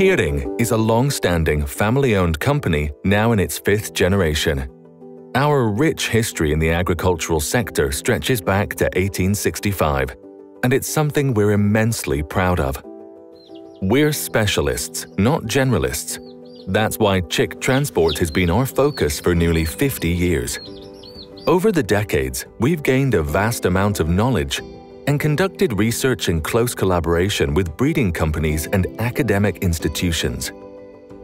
Heering is a long-standing, family-owned company now in its fifth generation. Our rich history in the agricultural sector stretches back to 1865, and it's something we're immensely proud of. We're specialists, not generalists. That's why chick transport has been our focus for nearly 50 years. Over the decades, we've gained a vast amount of knowledge and conducted research in close collaboration with breeding companies and academic institutions.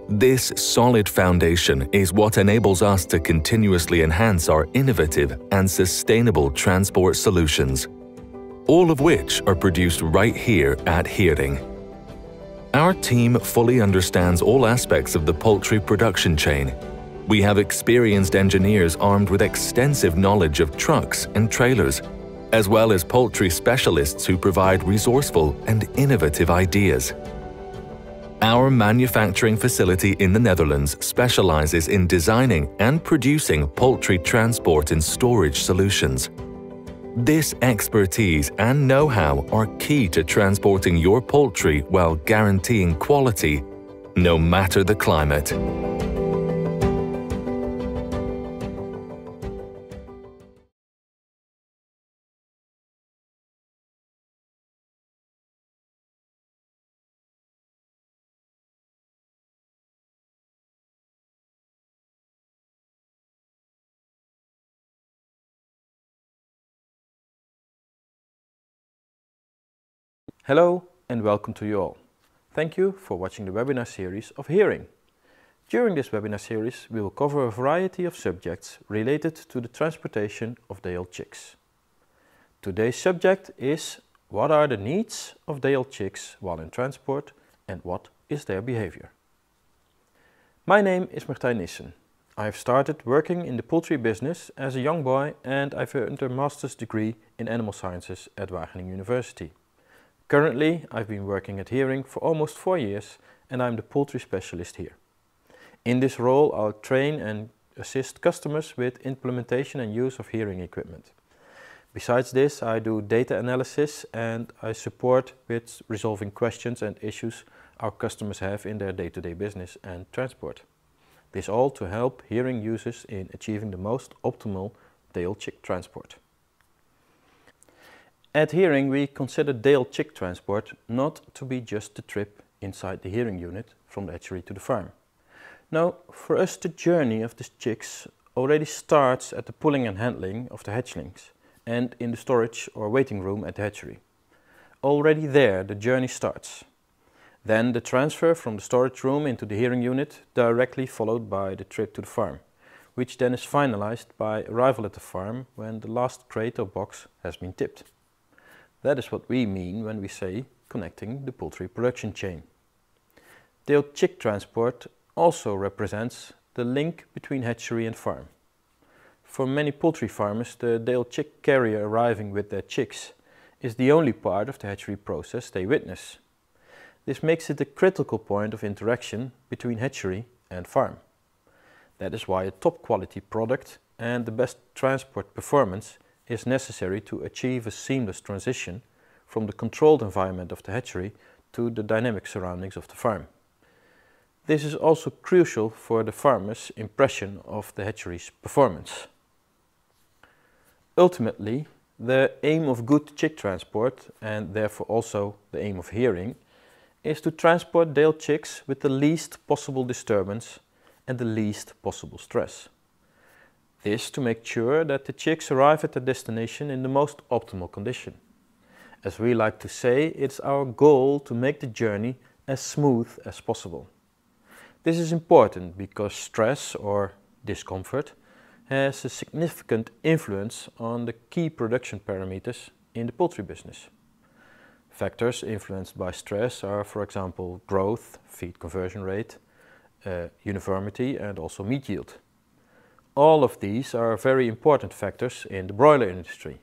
This solid foundation is what enables us to continuously enhance our innovative and sustainable transport solutions, all of which are produced right here at Heering. Our team fully understands all aspects of the poultry production chain. We have experienced engineers armed with extensive knowledge of trucks and trailers, as well as poultry specialists who provide resourceful and innovative ideas. Our manufacturing facility in the Netherlands specializes in designing and producing poultry transport and storage solutions. This expertise and know-how are key to transporting your poultry while guaranteeing quality, no matter the climate. Hello and welcome to you all. Thank you for watching the webinar series of Heering. During this webinar series we will cover a variety of subjects related to the transportation of day-old chicks. Today's subject is what are the needs of day-old chicks while in transport and what is their behavior. My name is Martijn Nissen. I have started working in the poultry business as a young boy and I've earned a master's degree in animal sciences at Wageningen University. Currently, I've been working at Heering for almost 4 years and I'm the poultry specialist here. In this role, I'll train and assist customers with implementation and use of Heering equipment. Besides this, I do data analysis and I support with resolving questions and issues our customers have in their day-to-day business and transport. This all to help Heering users in achieving the most optimal day-old chick transport. At Heering we consider day-old chick transport not to be just a trip inside the Heering unit from the hatchery to the farm. No, for us the journey of the chicks already starts at the pulling and handling of the hatchlings and in the storage or waiting room at the hatchery. Already there the journey starts. Then the transfer from the storage room into the Heering unit, directly followed by the trip to the farm, which then is finalized by arrival at the farm when the last crate or box has been tipped. That is what we mean when we say connecting the poultry production chain. Day-old chick transport also represents the link between hatchery and farm. For many poultry farmers, the day-old chick carrier arriving with their chicks is the only part of the hatchery process they witness. This makes it a critical point of interaction between hatchery and farm. That is why a top quality product and the best transport performance is necessary to achieve a seamless transition from the controlled environment of the hatchery to the dynamic surroundings of the farm. This is also crucial for the farmer's impression of the hatchery's performance. Ultimately, the aim of good chick transport, and therefore also the aim of Heering, is to transport day-old chicks with the least possible disturbance and the least possible stress. This to make sure that the chicks arrive at their destination in the most optimal condition. As we like to say, it's our goal to make the journey as smooth as possible. This is important because stress or discomfort has a significant influence on the key production parameters in the poultry business. Factors influenced by stress are, for example, growth, feed conversion rate, uniformity and also meat yield. All of these are very important factors in the broiler industry.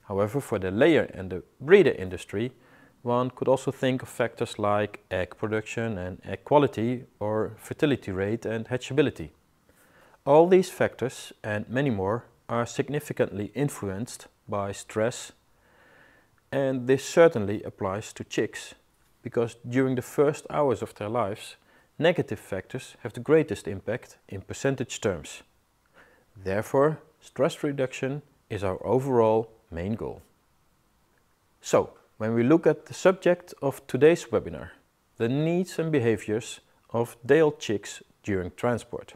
However, for the layer and the breeder industry, one could also think of factors like egg production and egg quality or fertility rate and hatchability. All these factors and many more are significantly influenced by stress, and this certainly applies to chicks because during the first hours of their lives, negative factors have the greatest impact in percentage terms. Therefore, stress reduction is our overall main goal. So, when we look at the subject of today's webinar, the needs and behaviors of day-old chicks during transport,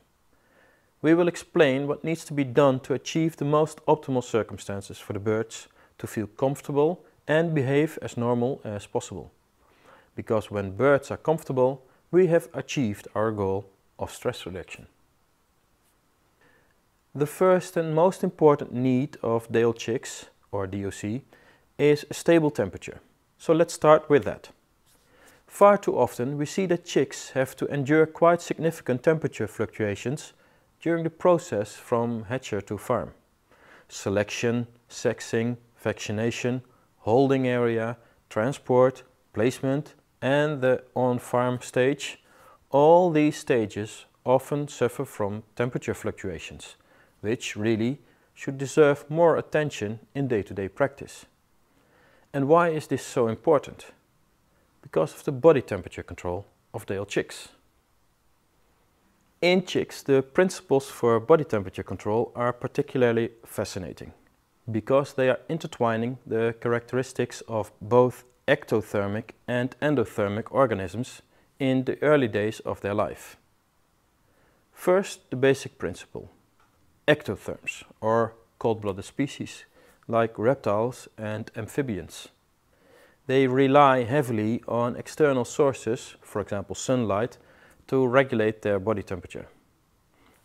we will explain what needs to be done to achieve the most optimal circumstances for the birds to feel comfortable and behave as normal as possible. Because when birds are comfortable, we have achieved our goal of stress reduction. The first and most important need of day-old chicks, or DOC, is a stable temperature. So let's start with that. Far too often we see that chicks have to endure quite significant temperature fluctuations during the process from hatcher to farm. Selection, sexing, vaccination, holding area, transport, placement, and the on-farm stage, all these stages often suffer from temperature fluctuations, which really should deserve more attention in day-to-day practice. And why is this so important? Because of the body temperature control of day-old chicks. In chicks, the principles for body temperature control are particularly fascinating, because they are intertwining the characteristics of both ectothermic and endothermic organisms in the early days of their life. First, the basic principle. Ectotherms, or cold-blooded species, like reptiles and amphibians. They rely heavily on external sources, for example sunlight, to regulate their body temperature.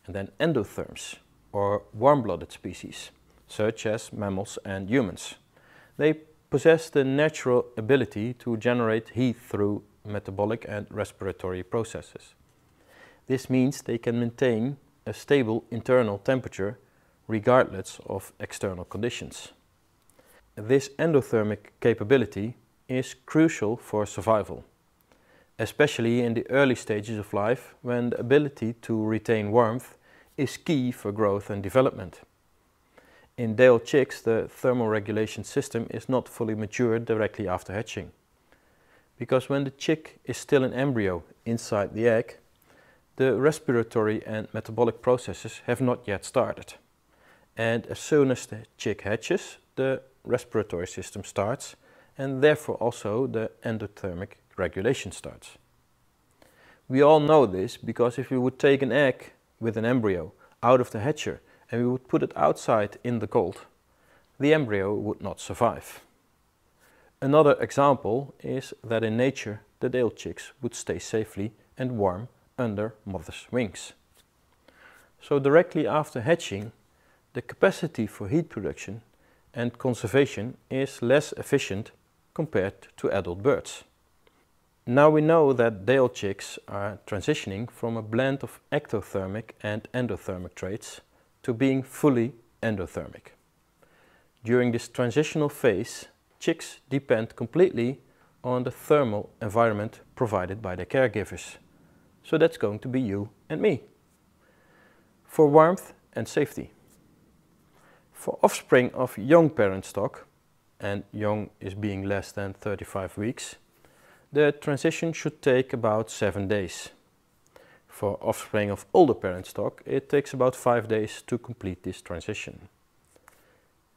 And then endotherms, or warm-blooded species, such as mammals and humans. They possess the natural ability to generate heat through metabolic and respiratory processes. This means they can maintain a stable internal temperature regardless of external conditions. This endothermic capability is crucial for survival, especially in the early stages of life when the ability to retain warmth is key for growth and development. In day-old chicks, the thermoregulation system is not fully matured directly after hatching, because when the chick is still an embryo inside the egg, the respiratory and metabolic processes have not yet started. And as soon as the chick hatches, the respiratory system starts, and therefore also the endothermic regulation starts. We all know this because if we would take an egg with an embryo out of the hatcher and we would put it outside in the cold, the embryo would not survive. Another example is that in nature the day-old chicks would stay safely and warm under mother's wings. So directly after hatching, the capacity for heat production and conservation is less efficient compared to adult birds. Now we know that day-old chicks are transitioning from a blend of ectothermic and endothermic traits to being fully endothermic. During this transitional phase, chicks depend completely on the thermal environment provided by their caregivers. So that's going to be you and me. For warmth and safety. For offspring of young parent stock, and young is being less than 35 weeks, the transition should take about 7 days. For offspring of older parent stock, it takes about 5 days to complete this transition.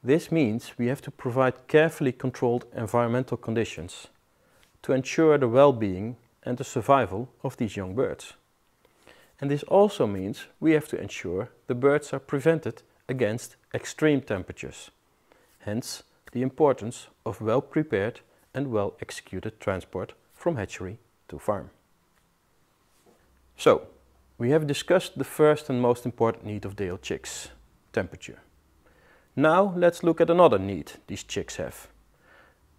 This means we have to provide carefully controlled environmental conditions to ensure the well-being and the survival of these young birds. And this also means we have to ensure the birds are prevented against extreme temperatures. Hence, the importance of well-prepared and well-executed transport from hatchery to farm. So, we have discussed the first and most important need of day-old chicks, temperature. Now let's look at another need these chicks have.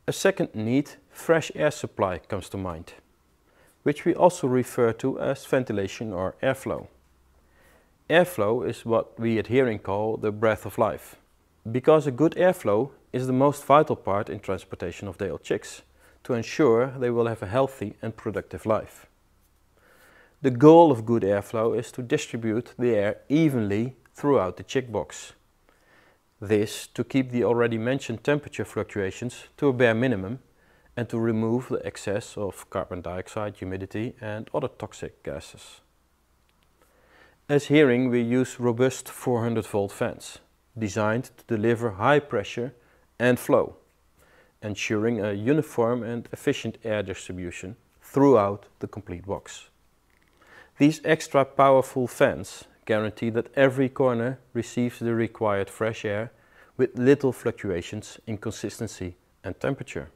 A second need, fresh air supply, comes to mind, which we also refer to as ventilation or airflow. Airflow is what we at Heering call the breath of life, because a good airflow is the most vital part in transportation of day-old chicks, to ensure they will have a healthy and productive life. The goal of good airflow is to distribute the air evenly throughout the chick box. This to keep the already mentioned temperature fluctuations to a bare minimum and to remove the excess of carbon dioxide, humidity and other toxic gases. As Heering, we use robust 400-volt fans, designed to deliver high pressure and flow, ensuring a uniform and efficient air distribution throughout the complete box. These extra powerful fans guarantee that every corner receives the required fresh air with little fluctuations in consistency and temperature.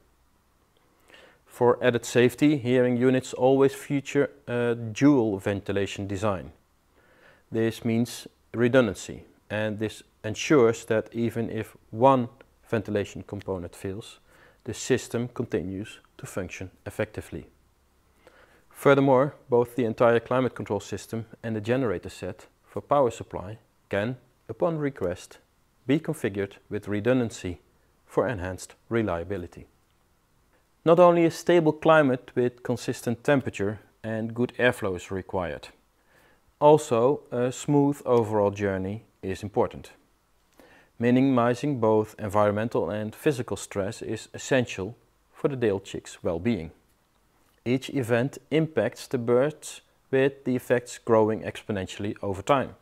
For added safety, Heering units always feature a dual ventilation design. This means redundancy, and this ensures that even if one ventilation component fails, the system continues to function effectively. Furthermore, both the entire climate control system and the generator set for power supply can, upon request, be configured with redundancy for enhanced reliability. Not only a stable climate with consistent temperature and good airflow is required, also a smooth overall journey is important. Minimizing both environmental and physical stress is essential for the Dale chick's well-being. Each event impacts the birds, with the effects growing exponentially over time.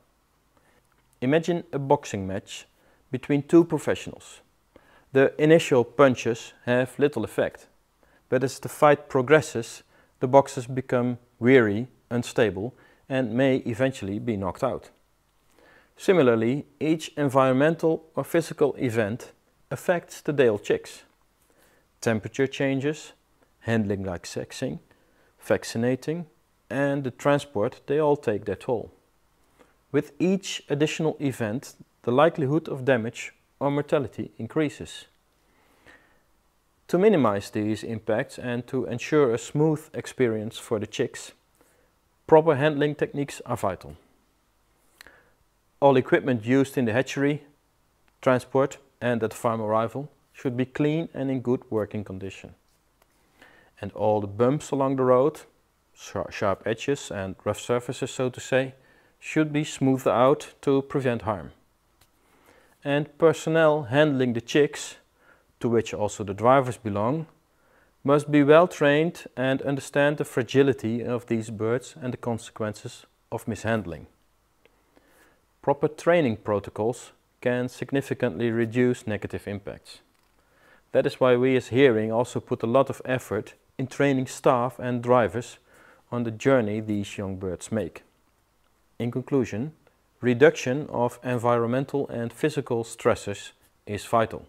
Imagine a boxing match between two professionals. The initial punches have little effect, but as the fight progresses, the boxers become weary, unstable, and may eventually be knocked out. Similarly, each environmental or physical event affects the Dale chicks. Temperature changes, handling like sexing, vaccinating, and the transport, they all take their toll. With each additional event, the likelihood of damage or mortality increases. To minimize these impacts and to ensure a smooth experience for the chicks, proper handling techniques are vital. All equipment used in the hatchery, transport and at farm arrival should be clean and in good working condition. And all the bumps along the road, sharp edges and rough surfaces, so to say, should be smoothed out to prevent harm. And personnel handling the chicks, to which also the drivers belong, must be well trained and understand the fragility of these birds and the consequences of mishandling. Proper training protocols can significantly reduce negative impacts. That is why we as Heering also put a lot of effort in training staff and drivers on the journey these young birds make. In conclusion, reduction of environmental and physical stressors is vital.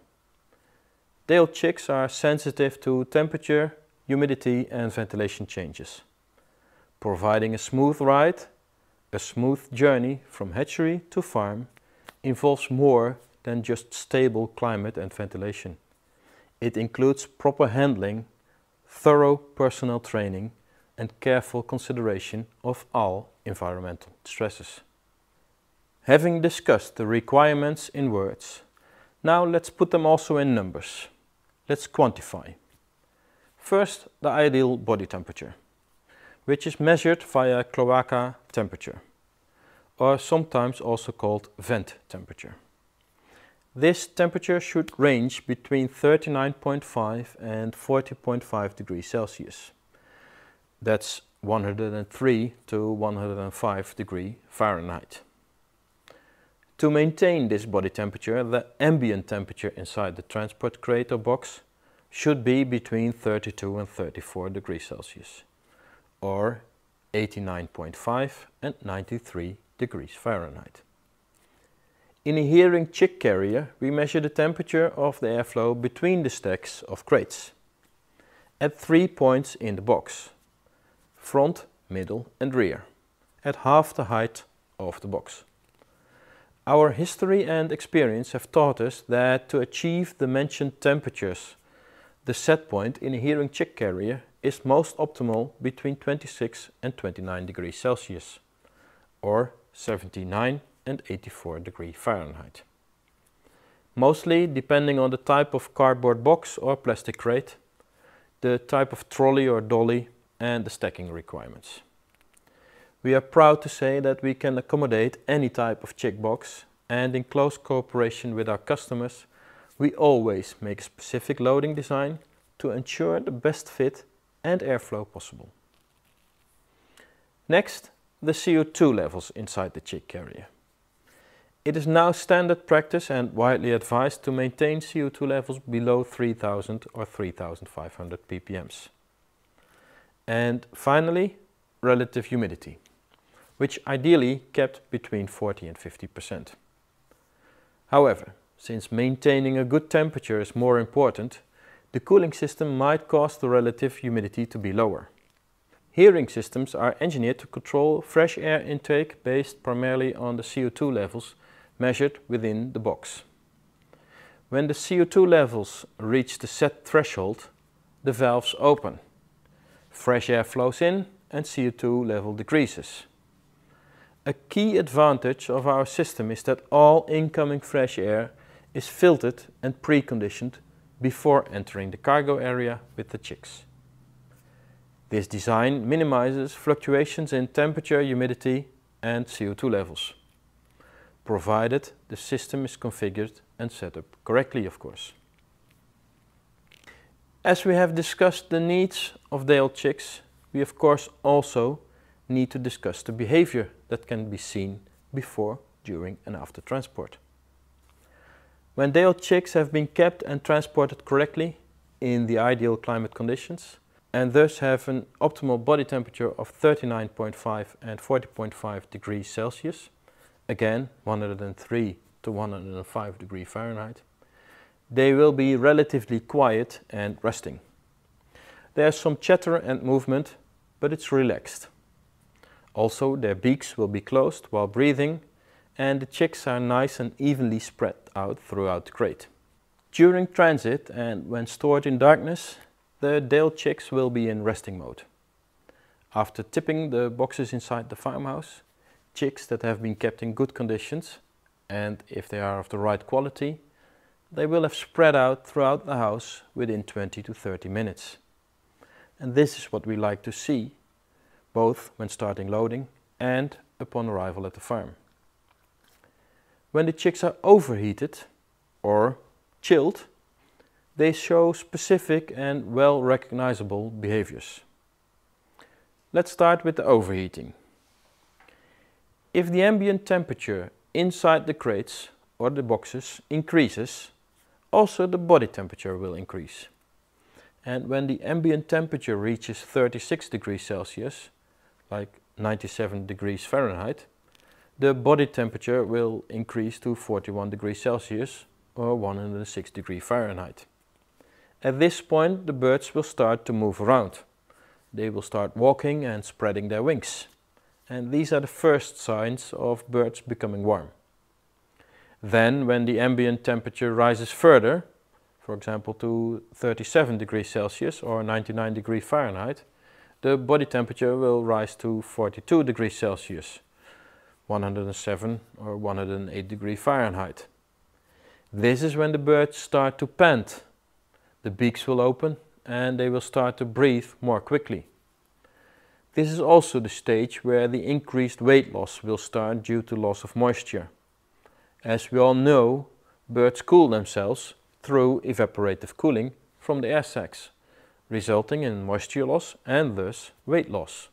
Dale chicks are sensitive to temperature, humidity and ventilation changes. Providing a smooth ride, a smooth journey from hatchery to farm involves more than just stable climate and ventilation. It includes proper handling, thorough personnel training and careful consideration of all environmental stresses. Having discussed the requirements in words, now let's put them also in numbers. Let's quantify. First, the ideal body temperature, which is measured via cloaca temperature, or sometimes also called vent temperature. This temperature should range between 39.5 and 40.5 degrees Celsius. That's 103 to 105 degrees Fahrenheit. To maintain this body temperature, the ambient temperature inside the transport crate or box should be between 32 and 34 degrees Celsius, or 89.5 and 93 degrees Fahrenheit. In a Heering chick carrier, we measure the temperature of the airflow between the stacks of crates at 3 points in the box: front, middle and rear, at half the height of the box. Our history and experience have taught us that to achieve the mentioned temperatures, the set point in a Heering chick carrier is most optimal between 26 and 29 degrees Celsius, or 79 and 84 degrees Fahrenheit. Mostly depending on the type of cardboard box or plastic crate, the type of trolley or dolly and the stacking requirements. We are proud to say that we can accommodate any type of chick box, and in close cooperation with our customers, we always make a specific loading design to ensure the best fit and airflow possible. Next, the CO2 levels inside the chick carrier. It is now standard practice and widely advised to maintain CO2 levels below 3000 or 3500 ppm. And finally, relative humidity, which ideally kept between 40 and 50%. However, since maintaining a good temperature is more important, the cooling system might cause the relative humidity to be lower. Hearing systems are engineered to control fresh air intake based primarily on the CO2 levels measured within the box. When the CO2 levels reach the set threshold, the valves open. Fresh air flows in and CO2 level decreases. A key advantage of our system is that all incoming fresh air is filtered and preconditioned before entering the cargo area with the chicks. This design minimizes fluctuations in temperature, humidity and CO2 levels, provided the system is configured and set up correctly, of course. As we have discussed the needs of day-old chicks, we of course also need to discuss the behavior that can be seen before, during and after transport. When day-old chicks have been kept and transported correctly in the ideal climate conditions and thus have an optimal body temperature of 39.5 and 40.5 degrees Celsius, again 103 to 105 degrees Fahrenheit, they will be relatively quiet and resting. There's some chatter and movement, but it's relaxed. Also, their beaks will be closed while breathing, and the chicks are nice and evenly spread out throughout the crate. During transit and when stored in darkness, the day-old chicks will be in resting mode. After tipping the boxes inside the farmhouse, chicks that have been kept in good conditions, and if they are of the right quality, they will have spread out throughout the house within 20 to 30 minutes. And this is what we like to see, both when starting loading and upon arrival at the farm. When the chicks are overheated or chilled, they show specific and well recognizable behaviors. Let's start with the overheating. If the ambient temperature inside the crates or the boxes increases, also the body temperature will increase. And when the ambient temperature reaches 36 degrees Celsius, like 97 degrees Fahrenheit, the body temperature will increase to 41 degrees Celsius or 106 degrees Fahrenheit. At this point, the birds will start to move around. They will start walking and spreading their wings. And these are the first signs of birds becoming warm. Then, when the ambient temperature rises further, for example to 37 degrees Celsius or 99 degrees Fahrenheit, the body temperature will rise to 42 degrees Celsius, 107 or 108 degrees Fahrenheit. This is when the birds start to pant. The beaks will open and they will start to breathe more quickly. This is also the stage where the increased weight loss will start due to loss of moisture. As we all know, birds cool themselves through evaporative cooling from the air sacs, resulting in moisture loss and thus weight loss.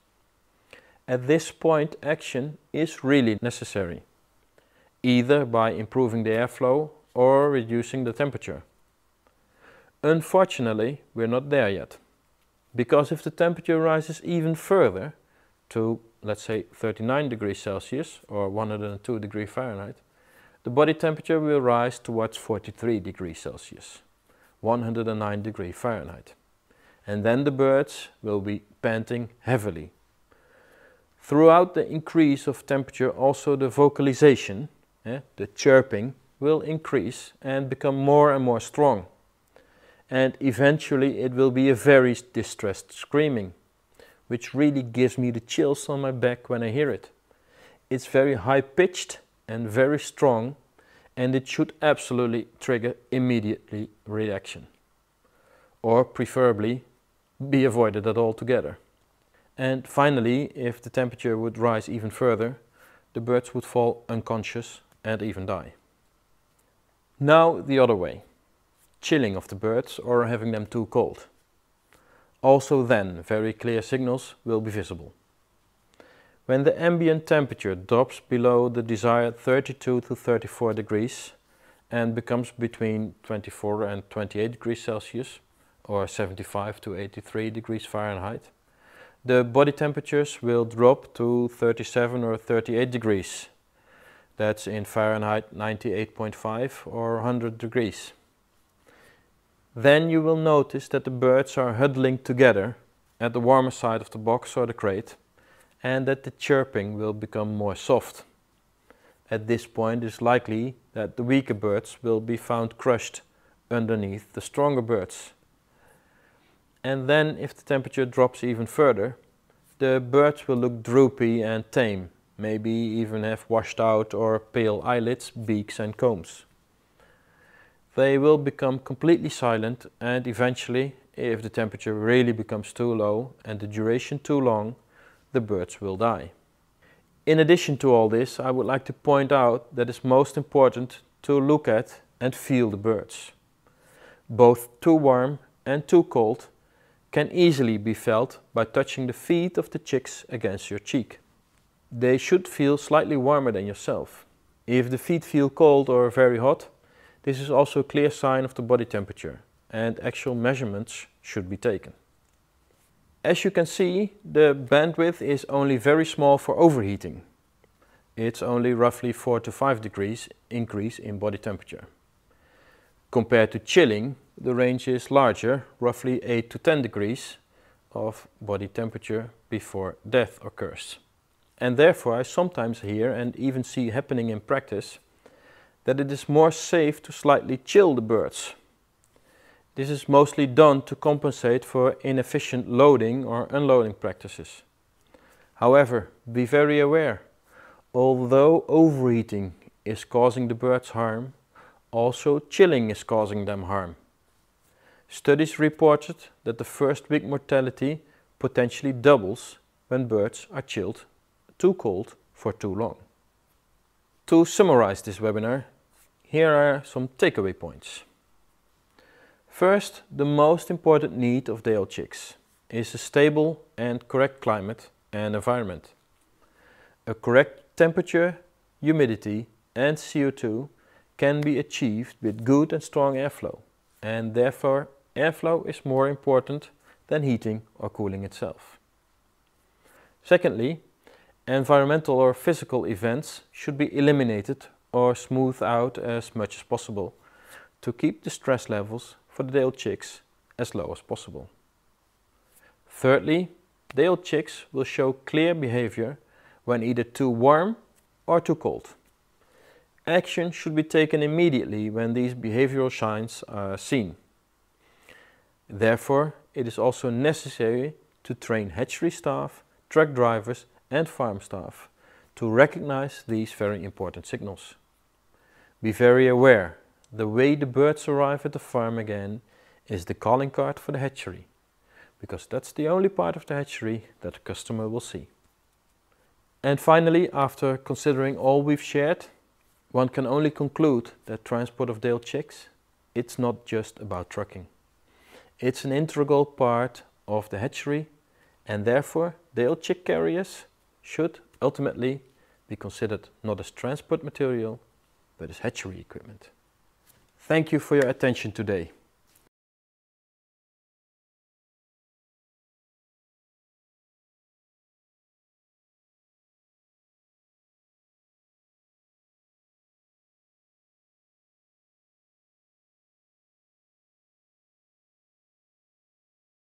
At this point, action is really necessary, either by improving the airflow or reducing the temperature. Unfortunately, we're not there yet, because if the temperature rises even further to, let's say, 39 degrees Celsius or 102 degrees Fahrenheit, the body temperature will rise towards 43 degrees Celsius, 109 degrees Fahrenheit. And then the birds will be panting heavily. Throughout the increase of temperature, also the vocalization, the chirping, will increase and become more and more strong. And eventually it will be a very distressed screaming, which really gives me the chills on my back when I hear it. It's very high-pitched and very strong, and it should absolutely trigger immediately reaction, or preferably be avoided altogether. And finally, if the temperature would rise even further, the birds would fall unconscious and even die. Now the other way, chilling of the birds or having them too cold. Also then, very clear signals will be visible. When the ambient temperature drops below the desired 32 to 34 degrees and becomes between 24 and 28 degrees Celsius or 75 to 83 degrees Fahrenheit, the body temperatures will drop to 37 or 38 degrees. That's in Fahrenheit 98.5 or 100 degrees. Then you will notice that the birds are huddling together at the warmer side of the box or the crate, and that the chirping will become more soft. At this point it is likely that the weaker birds will be found crushed underneath the stronger birds. And then if the temperature drops even further, the birds will look droopy and tame, maybe even have washed out or pale eyelids, beaks and combs. They will become completely silent, and eventually, if the temperature really becomes too low and the duration too long, the birds will die. In addition to all this, I would like to point out that it's most important to look at and feel the birds. Both too warm and too cold can easily be felt by touching the feet of the chicks against your cheek. They should feel slightly warmer than yourself. If the feet feel cold or very hot, this is also a clear sign of the body temperature, and actual measurements should be taken. As you can see, the bandwidth is only very small for overheating. It's only roughly 4 to 5 degrees increase in body temperature. Compared to chilling, the range is larger, roughly 8 to 10 degrees of body temperature before death occurs. And therefore I sometimes hear and even see happening in practice that it is more safe to slightly chill the birds. This is mostly done to compensate for inefficient loading or unloading practices. However, be very aware, although overheating is causing the birds harm, also chilling is causing them harm. Studies reported that the first week mortality potentially doubles when birds are chilled too cold for too long. To summarize this webinar, here are some takeaway points. First, the most important need of day-old chicks is a stable and correct climate and environment. A correct temperature, humidity and CO2 can be achieved with good and strong airflow, and therefore airflow is more important than heating or cooling itself. Secondly, environmental or physical events should be eliminated or smoothed out as much as possible to keep the stress levels for the day-old chicks as low as possible. Thirdly, day-old chicks will show clear behavior when either too warm or too cold. Action should be taken immediately when these behavioral signs are seen. Therefore, it is also necessary to train hatchery staff, truck drivers and farm staff to recognize these very important signals. Be very aware, the way the birds arrive at the farm again is the calling card for the hatchery, because that's the only part of the hatchery that the customer will see. And finally, after considering all we've shared, one can only conclude that transport of day-old chicks, it's not just about trucking. It's an integral part of the hatchery, and therefore day-old chick carriers should ultimately be considered not as transport material, but as hatchery equipment. Thank you for your attention today.